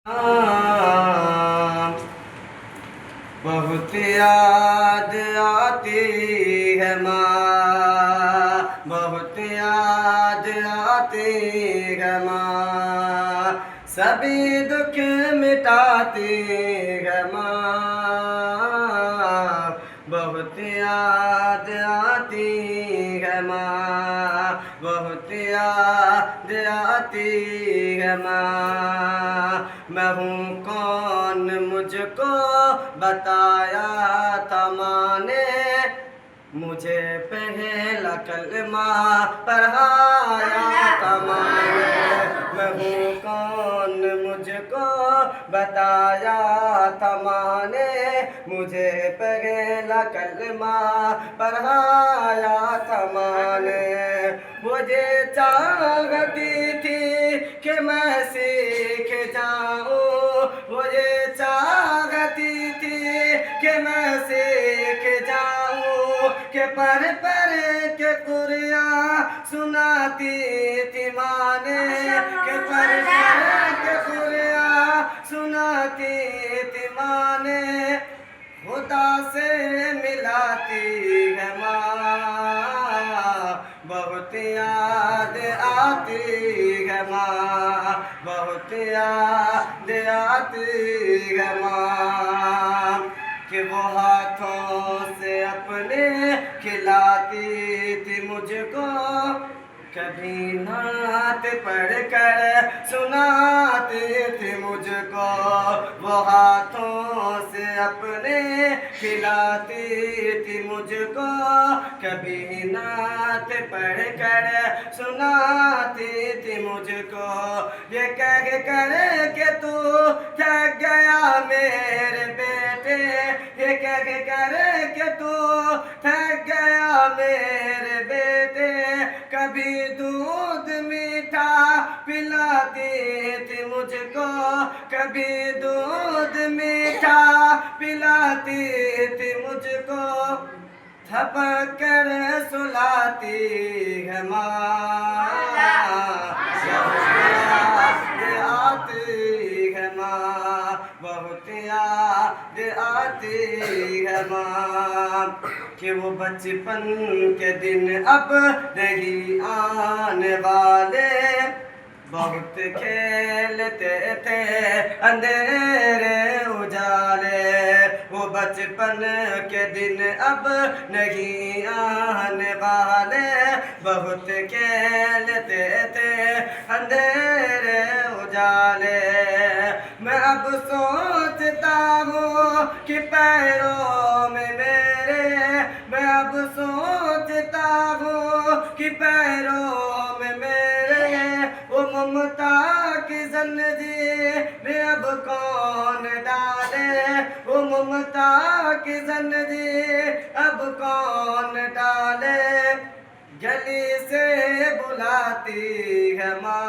बहुत याद आती है माँ, बहुत याद आती है माँ, सभी दुख मिटाती है माँ। बहुत याद आती है माँ, बहुत याद आती है माँ। मैं हूँ कौन मुझको बताया था माँ ने, मुझे पहला कलमा पढ़ाया था माँ ने। मैं हूँ कौन मुझको बताया था माँ ने, मुझे पहला कलमा पढ़ाया था माँ ने। मुझे चाहती थी कि मैं सीख जाऊँ, मुझे चाहती थी कि मैं सीख जाऊँ, कि पढ़ के कुरान सुनाती थी माँ ने, कि पढ़ के कुरान सुनाती थी माँ ने। खुदा से मिलाती है माँ, बहुत याद आती है माँ, बहुत याद आती है माँ। कि वो हाथों से अपने खिलाती थी मुझको, कभी नात पढ़ कर सुनाती थी मुझको। वो हाथों से अपने खिलाती थी मुझको, कभी नात पढ़ कर सुनाती थी मुझको। ये कह कर के तू थक गया मेरे बेटे, ये कह कर के तू थक गया मेरे बेटे, कभी दूध मीठा पिलाती थी मुझको, कभी दूध मीठा पिलाती थी मुझको, थपक कर सुलाती है माँ। आती है माँ, बहुत याद आती है माँ। कि वो बचपन के दिन अब नहीं आने वाले, बहुत खेलते थे अंधेरे उजाले। वो बचपन के दिन अब नहीं आने वाले, बहुत खेलते थे अंधेरे उजाले। मैं अब सोचता हूँ कि पैरों में मेरे, मैं अब सोचता हूँ कि पैरों में मेरे, वो ममता की ज़ंजीर अब कौन डाले, वो ममता की ज़ंजीर अब कौन डाले। गली से बुलाती है माँ,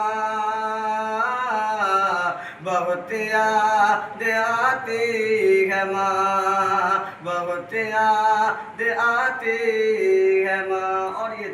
बहुत याद आती है माँ, बहुत याद आती है माँ। और ये